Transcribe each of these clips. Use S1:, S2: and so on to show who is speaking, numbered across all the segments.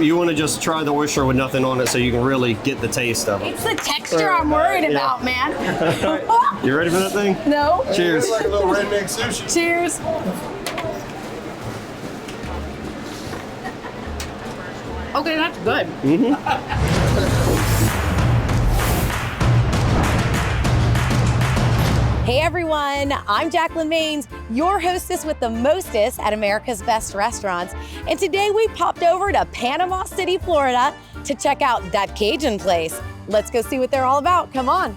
S1: you want to just try the oyster with nothing on it so you can really get the taste of it.
S2: It's the texture I'm worried about, man.
S1: You ready for that thing?
S2: No.
S1: Cheers.
S3: It's like a little redneck sushi.
S2: Cheers. Okay, that's good. Hey everyone, I'm Jacalyn Maines, your hostess with the mostest at America's Best Restaurants. And today we popped over to Panama City, Florida to check out Dat Cajun Place. Let's go see what they're all about. Come on.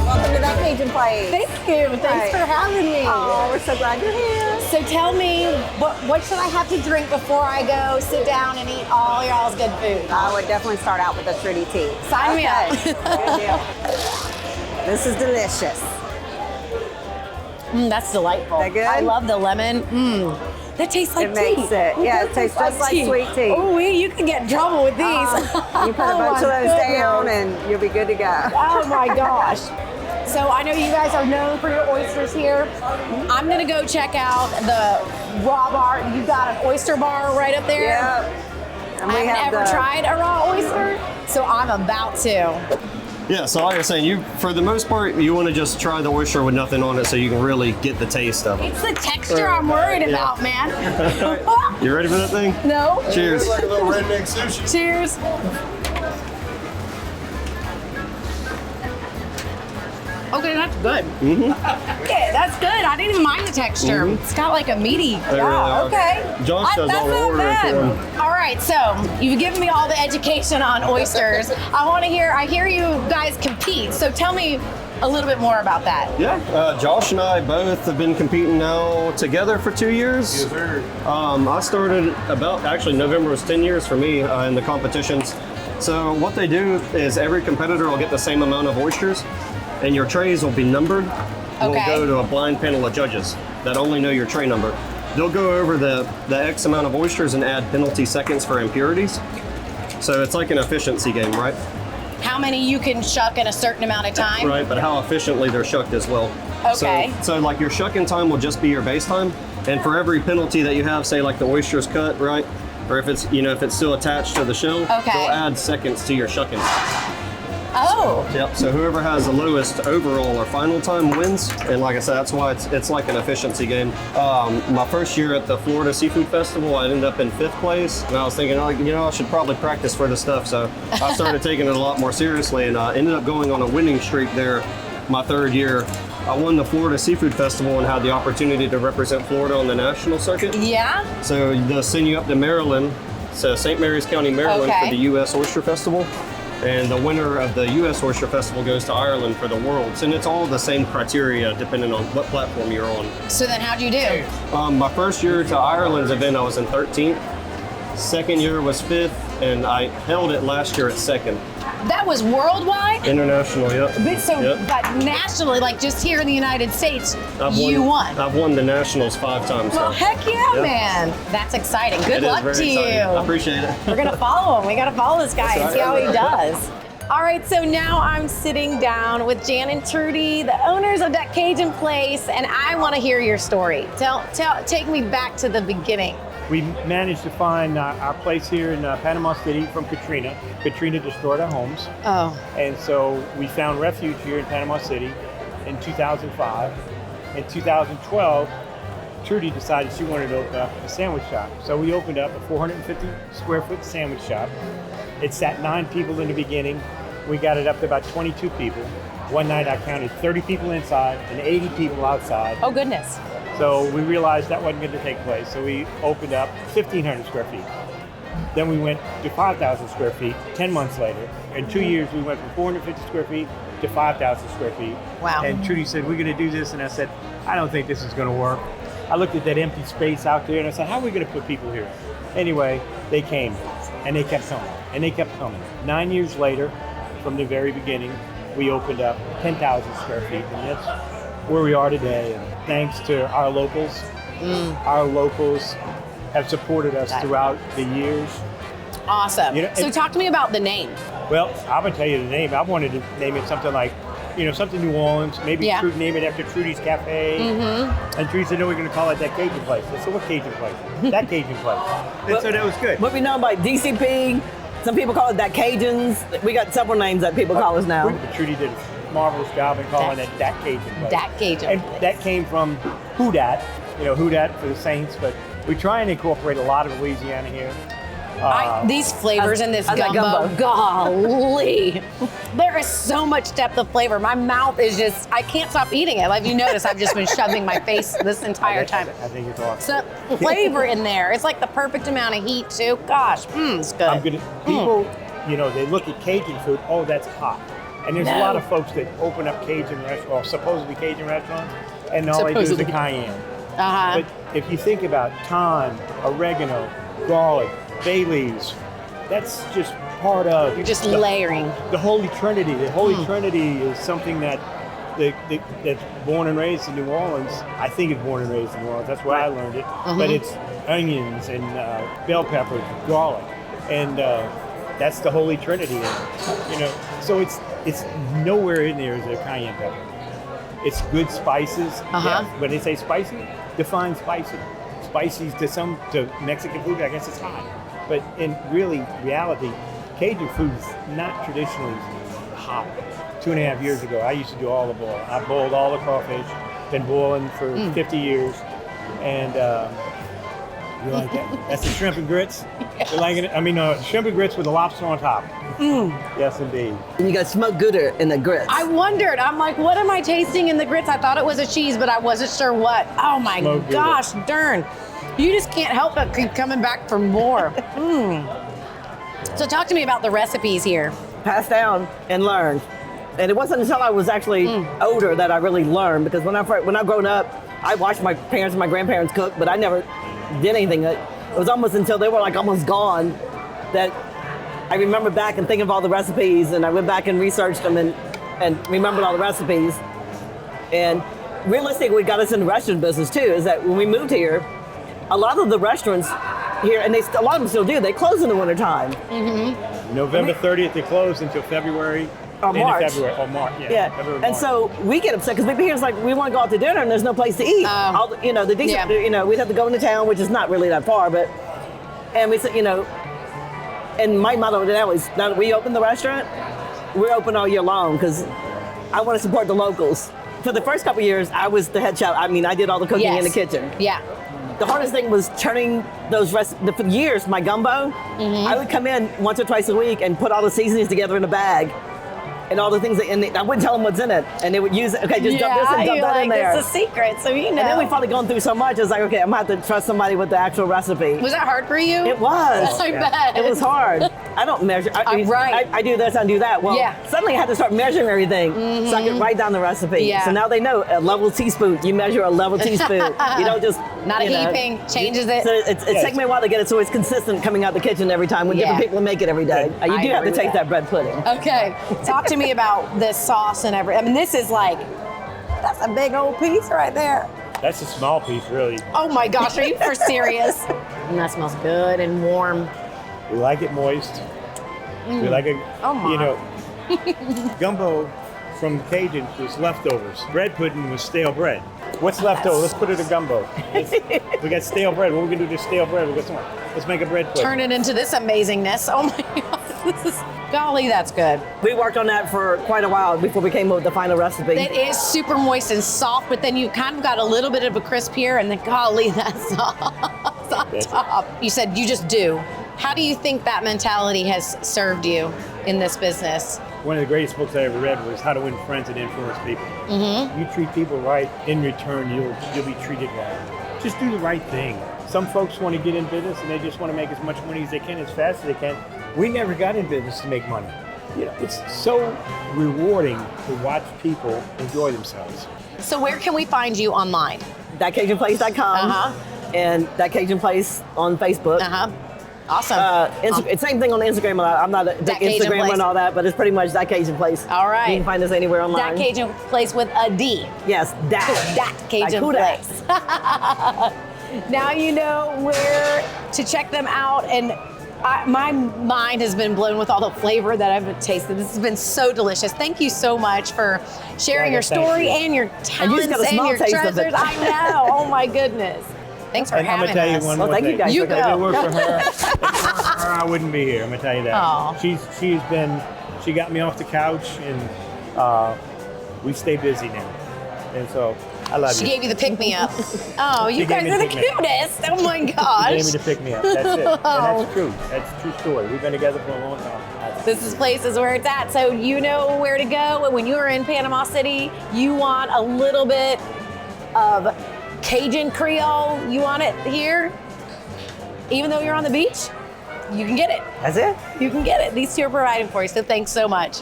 S4: Welcome to Dat Cajun Place.
S2: Thank you. Thanks for having me.
S4: Oh, we're so glad you're here.
S2: So tell me, what should I have to drink before I go sit down and eat all y'all's good food?
S4: I would definitely start out with a fruity tea.
S2: Sign me up.
S4: Good deal. This is delicious.
S2: That's delightful.
S4: That good?
S2: I love the lemon. That tastes like
S4: It
S2: tea.
S4: makes it. Yeah, it tastes just like sweet tea.
S2: Oh, you can get in trouble with these.
S4: You put a bunch of those down and you'll be good to go.
S2: Oh my gosh. So I know you guys are known for your oysters here. I'm gonna go check out the raw bar. You got an oyster bar right up there.
S4: Yeah. And
S2: I haven't ever tried a raw oyster, so I'm about to.
S1: Yeah, so like I was saying, for the most part, you want to just try the oyster with nothing on it so you can really get the taste of it.
S2: It's the texture I'm worried about, man.
S1: You ready for that thing?
S2: No.
S1: Cheers.
S3: It's like a little redneck sushi.
S2: Cheers. Okay, that's good. Yeah, that's good. I didn't even mind the texture. It's got like a meaty.
S1: They really are.
S2: Okay.
S1: Josh does
S2: That's
S1: all the
S2: not
S1: ordering
S2: bad.
S1: for 'em.
S2: All right, so you've given me all the education on oysters. I hear you guys compete. So tell me a little bit more about that.
S1: Yeah, Josh and I both have been competing now together for 2 years.
S3: Yes, sir.
S1: I started November was 10 years for me in the competitions. So what they do is every competitor will get the same amount of oysters, and your trays will be numbered.
S2: Okay.
S1: We'll go to a blind panel of judges that only know your tray number. They'll go over the X amount of oysters and add penalty seconds for impurities. So it's like an efficiency game, right?
S2: How many you can shuck in a certain amount of time?
S1: Right, but how efficiently they're shucked as well.
S2: Okay.
S1: So like your shucking time will just be your base time, and for every penalty that you have, say like the oyster's cut, right? Or if it's still attached to the shell,
S2: Okay.
S1: they'll add seconds to your shucking.
S2: Oh.
S1: Yep. So whoever has the lowest overall or final time wins. And like I said, that's why it's like an efficiency game. My first year at the Florida Seafood Festival, I ended up in 5th place, and I was thinking, I should probably practice for this stuff. So I started taking it a lot more seriously, and ended up going on a winning streak there. My 3rd year, I won the Florida Seafood Festival and had the opportunity to represent Florida on the national circuit.
S2: Yeah?
S1: So they'll send you up to Maryland, so St. Mary's County, Maryland,
S2: Okay.
S1: for the U.S. Oyster Festival. And the winner of the U.S. Oyster Festival goes to Ireland for the Worlds. And it's all the same criteria depending on what platform you're on.
S2: So then how'd you do?
S1: My first year to Ireland's event, I was in 13th. Second year was 5th, and I held it last year at 2nd.
S2: That was worldwide?
S1: International, yep.
S2: But nationally, like just here in the United States,
S1: I've
S2: you won.
S1: I've won the nationals 5 times.
S2: Well,
S1: now.
S2: heck yeah,
S1: Yep.
S2: man. That's exciting. Good
S1: It is
S2: luck
S1: very
S2: to
S1: exciting.
S2: you.
S1: I appreciate it.
S2: We're going to follow him. We got to follow this guy and see how he
S1: That's
S2: does. All right, so now I'm sitting down with Jan and Trudy, the owners of Dat Cajun Place, and I want to hear your story. Take me back to the beginning.
S5: We managed to find our place here in Panama City from Katrina. Katrina destroyed our homes.
S2: Oh.
S5: And so we found refuge here in Panama City in 2005. In 2012, Trudy decided she wanted to open up a sandwich shop. So we opened up a 450 square foot sandwich shop. It sat 9 people in the beginning. We got it up to about 22 people. One night I counted 30 people inside and 80 people outside.
S2: Oh, goodness.
S5: So we realized that wasn't going to take place. So we opened up 1,500 square feet. Then we went to 5,000 square feet 10 months later. In 2 years, we went from 450 square feet to 5,000 square feet.
S2: Wow.
S5: And Trudy said, we're going to do this. And I said, I don't think this is going to work. I looked at that empty space out there and I said, how are we going to put people here? Anyway, they came and they kept coming and they kept coming. 9 years later, from the very beginning, we opened up 10,000 square feet. And that's where we are today. And thanks to our locals have supported us throughout the years.
S2: Awesome.
S5: You know,
S2: so talk to me about the name.
S5: Well, I'm gonna tell you the name. I wanted to name it something like, something New Orleans. Maybe name it after Trudy's Cafe. Mm-hmm. And Trudy said, no, we're gonna call it That Cajun Place. I said, what Cajun Place? That Cajun Place. And so that was good.
S4: What we know about DCP, some people call it That Cajuns. We got several names that people call us now.
S5: Trudy did a marvelous job in calling it Dat Cajun Place.
S2: Dat Cajun
S5: And
S2: Place.
S5: that came from Who Dat, Who Dat for the Saints, but we try and incorporate a lot of Louisiana here.
S2: These flavors in this
S4: I like
S2: gumbo,
S4: gumbo.
S2: golly. There is so much depth of flavor. My mouth is just, I can't stop eating it. Like you notice, I've just been shoving my face this entire time.
S5: I think it's awesome.
S2: So flavor in there. It's like the perfect amount of heat too. Gosh, it's good.
S5: People, they look at Cajun food, oh, that's hot. And there's a lot of folks that open up Cajun restaurants, supposedly Cajun restaurants, and all they do is the cayenne.
S2: Uh-huh.
S5: But if you think about thyme, oregano, garlic, bay leaves, that's just part of.
S2: You're just layering.
S5: The Holy Trinity. The Holy Trinity is something that's born and raised in New Orleans. I think it's born and raised in New Orleans. That's where I learned it. But it's onions and bell peppers, garlic, and that's the Holy Trinity. So it's nowhere in there is a cayenne pepper. It's good spices. Yes. When they say spicy, define spicy. Spicy to Mexican food, I guess it's hot. But in reality, Cajun food is not traditionally hot. 2.5 years ago, I used to do all the boil. I boiled all the crawfish, been boiling for 50 years. And you like that? That's the shrimp and grits.
S2: Yes.
S5: You liking it? I mean, shrimp and grits with the lobster on top. Yes, indeed.
S4: And you got smoked Gouda in the grits.
S2: I wondered, I'm like, what am I tasting in the grits? I thought it was a cheese, but I wasn't sure what. Oh my
S5: Smoked
S2: gosh, darn. You just can't help but keep coming back for more. So talk to me about the recipes here.
S4: Passed down and learned. And it wasn't until I was actually older that I really learned, because when I grown up, I watched my parents and my grandparents cook, but I never did anything. It was almost until they were like almost gone that I remember back and thinking of all the recipes, and I went back and researched them and remembered all the recipes. And realistically, what got us in the restaurant business too is that when we moved here, a lot of the restaurants here, and a lot of them still do, they close in the wintertime.
S5: November 30th, they close until February.
S4: Or March.
S5: February, or March,
S4: Yeah.
S5: February,
S4: And
S5: March.
S4: so we get upset because people here is like, we want to go out to dinner and there's no place to eat. The decent, we'd have to go into town, which is not really that far, and we said, and my motto now is, now that we open the restaurant, we're open all year long because I want to support the locals. For the first couple of years, I was the head chef. I mean, I did all the cooking in the kitchen.
S2: Yeah.
S4: The hardest thing was turning those for years, my gumbo, I would come in once or twice a week and put all the seasonings together in a bag. And all the things, I wouldn't tell them what's in it. And they would use it, okay, just dump this and dump that in there.
S2: It's a secret, so you know.
S4: And then we finally gone through so much, it's like, okay, I'm gonna have to trust somebody with the actual recipe.
S2: Was that hard for you?
S4: It was.
S2: I bet.
S4: It was hard. I don't measure. I do this, I do that. Well, suddenly I had to start measuring everything so I could write down the recipe.
S2: Yeah.
S4: So now they know a level teaspoon. You measure a level teaspoon. You don't just
S2: Not a heaping, changes it.
S4: So it takes me a while to get it so it's consistent coming out the kitchen every time when different people make it every day. You do have to taste that bread pudding.
S2: Okay, talk to me about this sauce and everything. I mean, this is like, that's a big old piece right there.
S5: That's a small piece, really.
S2: Oh my gosh, are you for serious? And that smells good and warm.
S5: We like it moist. We like it, gumbo from Cajuns was leftovers. Bread pudding was stale bread. What's left over? Let's put it in gumbo. We got stale bread. What are we gonna do with this stale bread? We got some. Let's make a bread pudding.
S2: Turn it into this amazingness. Oh my God, this is, golly, that's good.
S4: We worked on that for quite a while before we came up with the final recipe.
S2: It is super moist and soft, but then you kind of got a little bit of a crisp here, and then golly, that sauce on top. You said you just do. How do you think that mentality has served you in this business?
S5: One of the greatest books I ever read was How to Win Friends and Influence People. You treat people right, in return you'll be treated right. Just do the right thing. Some folks want to get in business and they just want to make as much money as they can, as fast as they can. We never got in business to make money. It's so rewarding to watch people enjoy themselves.
S2: So where can we find you online?
S4: ThatCajunPlace.com and That Cajun Place on Facebook.
S2: Awesome.
S4: Same thing on Instagram. I'm not a big Instagrammer and all that, but it's pretty much That Cajun Place.
S2: All right.
S4: You can find us anywhere online.
S2: That Cajun Place with a D.
S4: Yes,
S2: That Cajun Place. Now you know where to check them out. And My mind has been blown with all the flavor that I've tasted. This has been so delicious. Thank you so much for sharing your story and your talents
S4: got a small
S2: your
S4: taste of
S2: treasures.
S4: it.
S2: I know. Oh my goodness. Thanks for
S5: And I'm
S2: having
S5: gonna tell you
S2: us.
S5: one
S4: Well,
S5: more
S4: thank
S5: thing.
S4: you guys
S2: You
S4: for
S2: go.
S5: If it
S4: coming.
S5: weren't for her, I wouldn't be here. I'm gonna tell you that.
S2: Aw.
S5: She got me off the couch, and we stay busy now. And so I love
S2: She
S5: you.
S2: gave you the pick me up. Oh, you
S5: She gave
S2: guys
S5: me
S2: are
S5: the
S2: the
S5: pick-me-up.
S2: cutest. Oh my
S5: She gave
S2: gosh.
S5: me to pick me up. That's it. And that's true. That's a true story. We've been together for a long time.
S2: This place is where it's at. So you know where to go. When you're in Panama City, you want a little bit of Cajun Creole. You want it here? Even though you're on the beach, you can get it.
S4: That's it.
S2: You can get it. These two are providing for you, so thanks so much.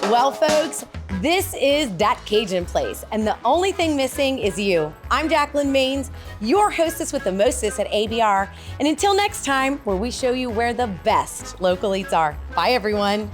S2: Well, folks, this is Dat Cajun Place, and the only thing missing is you. I'm Jacalyn Maines, your hostess with the mostest at ABR, and until next time, where we show you where the best local eats are. Bye, everyone.